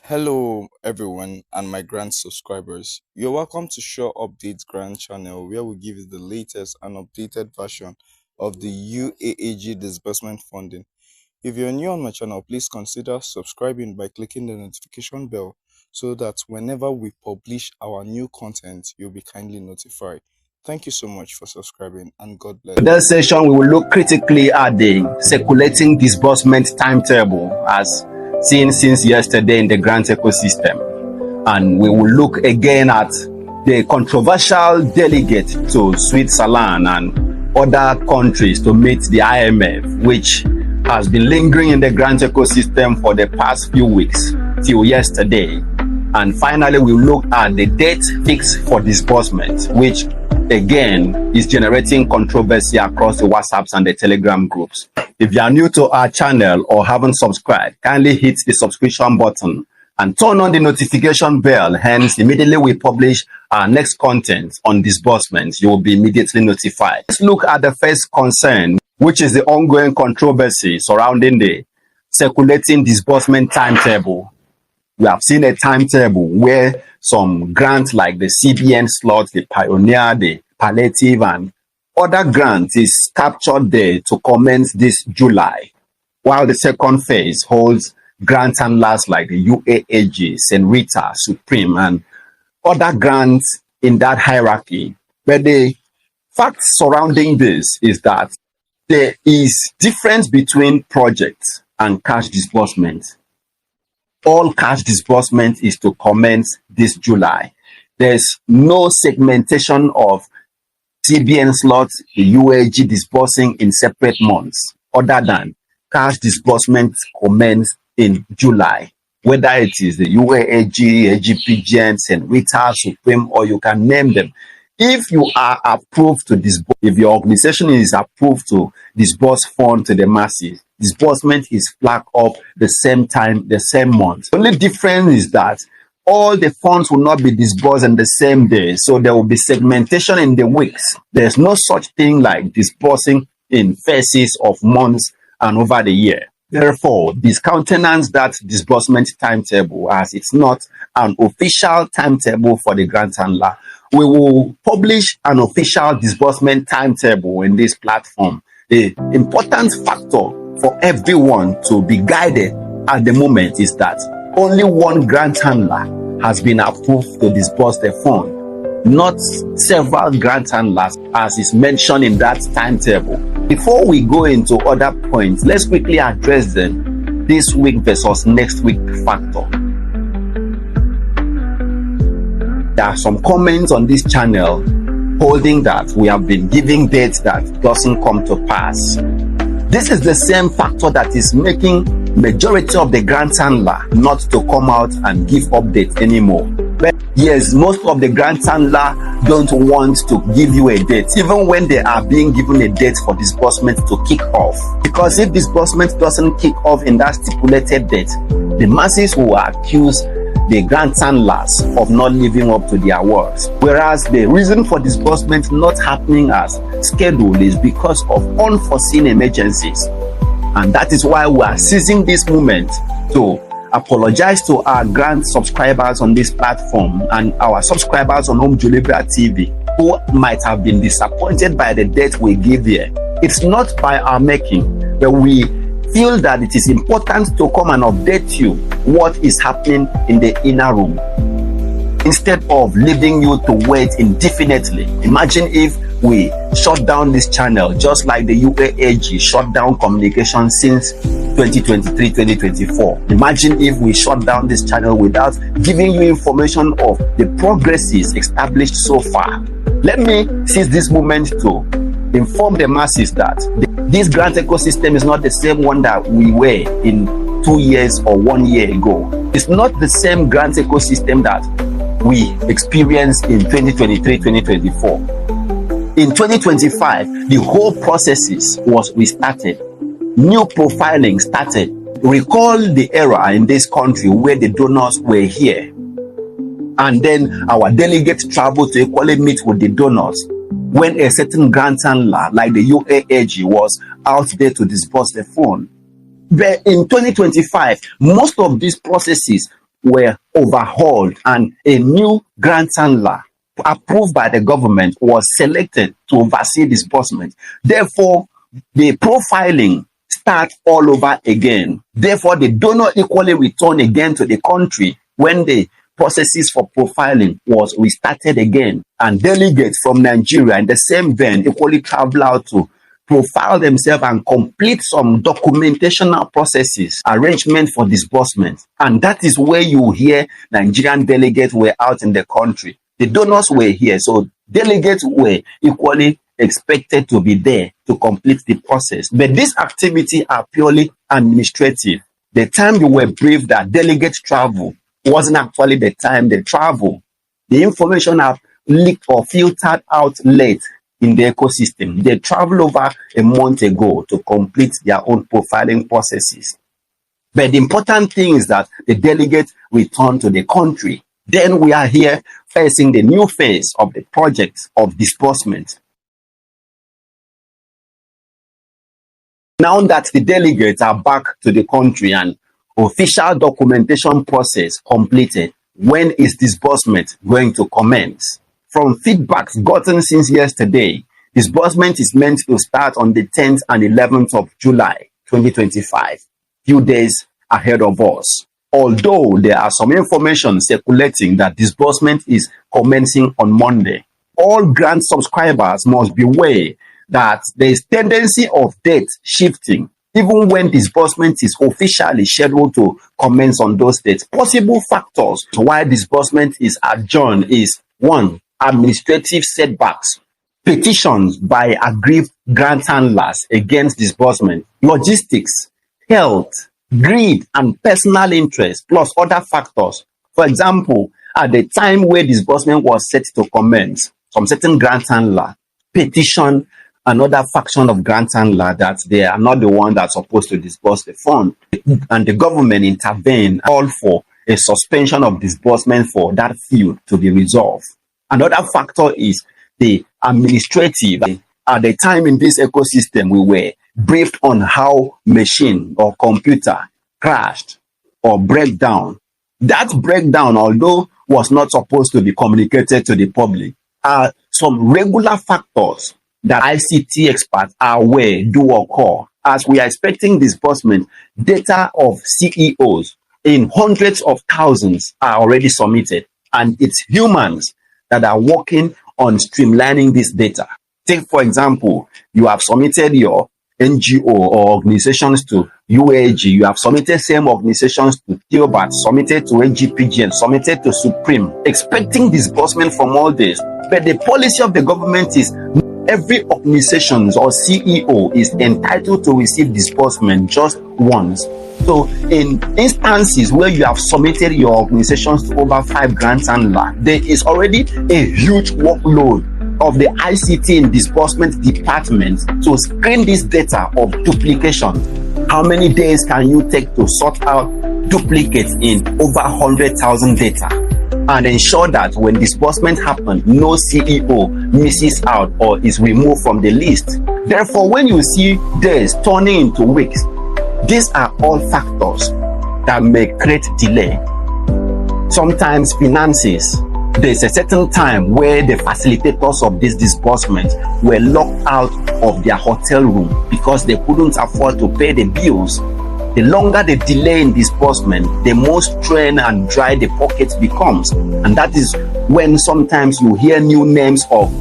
Hello everyone and my grant subscribers. You're welcome to Sure Updates Grant channel where we give you the latest and updated version of the UAAG disbursement funding. If you're new on my channel, please consider subscribing by clicking the notification bell so that whenever we publish our new content, you'll be kindly notified. Thank you so much for subscribing and God bless. In this session, we will look critically at the circulating disbursement timetable as seen since yesterday in the grant ecosystem. And we will look again at the controversial delegate to Switzerland and other countries to meet the IMF, which has been lingering in the grant ecosystem for the past few weeks till yesterday. And finally, we look at the date fixed for disbursement, which again is generating controversy across the WhatsApps and the Telegram groups. If you are new to our channel or haven't subscribed, kindly hit the subscription button and turn on the notification bell. Hence, immediately we publish our next content on disbursement, you will be immediately notified. Let's look at the first concern, which is the ongoing controversy surrounding the circulating disbursement timetable. We have seen a timetable where some grants like the CBN slot, the Pioneer, the Palliative, and other grants is captured there to commence this July, while the second phase holds grant handlers like the UAAG, St. Rita, Supreme, and other grants in that hierarchy. But the fact surrounding this is that there is difference between projects and cash disbursement. All cash disbursement is to commence this July. There's no segmentation of CBN slots, the UAAG disbursing in separate months, other than cash disbursement commence in July. Whether it is the UAAG, AGPGN, St. Rita, Supreme, or you can name them. If you are approved to disburse, if your organization is approved to disburse funds to the masses, disbursement is flagged up the same time, the same month. The only difference is that all the funds will not be disbursed in the same day, so there will be segmentation in the weeks. There's no such thing like disbursing in phases of months and over the year. Therefore, discountenance that disbursement timetable as it's not an official timetable for the grant handler. We will publish an official disbursement timetable in this platform. The important factor for everyone to be guided at the moment is that only one grant handler has been approved to disburse the fund, not several grant handlers as is mentioned in that timetable. Before we go into other points, let's quickly address them this week versus next week factor. There are some comments on this channel holding that we have been giving dates that doesn't come to pass. This is the same factor that is making majority of the grant handler not to come out and give updates anymore. But yes, most of the grant handler don't want to give you a date, even when they are being given a date for disbursement to kick off. Because if disbursement doesn't kick off in that stipulated date, the masses will accuse the grant handlers of not living up to their words. Whereas the reason for disbursement not happening as scheduled is because of unforeseen emergencies. And that is why we are seizing this moment to apologize to our grant subscribers on this platform and our subscribers on Home Julibra TV who might have been disappointed by the date we give here. It's not by our making, but we feel that it is important to come and update you what is happening in the inner room instead of leaving you to wait indefinitely. Imagine if we shut down this channel just like the UAAG shut down communication since 2023-2024. Imagine if we shut down this channel without giving you information of the progresses established so far. Let me seize this moment to inform the masses that this grant ecosystem is not the same one that we were in 2 years or 1 year ago. It's not the same grant ecosystem that we experienced in 2023-2024. In 2025, the whole processes was restarted. New profiling started. Recall the era in this country where the donors were here. And then our delegates traveled to equally meet with the donors when a certain grant handler like the UAAG was out there to disburse the fund. But in 2025, most of these processes were overhauled and a new grant handler approved by the government was selected to oversee disbursement. Therefore, the profiling starts all over again. Therefore, the donor equally return again to the country when the processes for profiling was restarted again. And delegates from Nigeria in the same vein equally travel out to profile themselves and complete some documentational processes, arrangement for disbursement. And that is where you hear Nigerian delegates were out in the country. The donors were here, so delegates were equally expected to be there to complete the process. But these activities are purely administrative. The time you were briefed that delegates travel wasn't actually the time they travel. The information have leaked or filtered out late in the ecosystem. They traveled over a month ago to complete their own profiling processes. But the important thing is that the delegates return to the country. Then we are here facing the new phase of the project of disbursement. Now that the delegates are back to the country and official documentation process completed, when is disbursement going to commence? From feedbacks gotten since yesterday, disbursement is meant to start on the 10th and 11th of July 2025, few days ahead of us. Although there are some information circulating that disbursement is commencing on Monday, all grant subscribers must beware that there is tendency of date shifting even when disbursement is officially scheduled to commence on those dates. Possible factors why disbursement is adjourned is: 1. Administrative setbacks, petitions by aggrieved grant handlers against disbursement, logistics, health, greed, and personal interest, plus other factors. For example, at the time where disbursement was set to commence, some certain grant handler petitioned another faction of grant handler that they are not the one that's supposed to disburse the fund, and the government intervened, called for a suspension of disbursement for that field to be resolved. Another factor is the administrative. At the time in this ecosystem, we were briefed on how machine or computer crashed or break down. That breakdown, although was not supposed to be communicated to the public, are some regular factors that ICT experts are aware do occur. As we are expecting disbursement, data of CEOs in hundreds of thousands are already submitted, and it's humans that are working on streamlining this data. Take, for example, you have submitted your NGO or organizations to UAAG, you have submitted same organizations to Theobarth, submitted to AGPGN, submitted to Supreme, expecting disbursement from all this. But the policy of the government is every organization or CEO is entitled to receive disbursement just once. So in instances where you have submitted your organizations to over 5 grants handlers, there is already a huge workload of the ICT and disbursement department to screen this data of duplication. How many days can you take to sort out duplicates in over 100,000 data and ensure that when disbursement happens, no CEO misses out or is removed from the list? Therefore, when you see days turning into weeks, these are all factors that may create delay. Sometimes finances. There's a certain time where the facilitators of this disbursement were locked out of their hotel room because they couldn't afford to pay the bills. The longer the delay in disbursement, the more strained and dry the pocket becomes. And that is when sometimes you hear new names of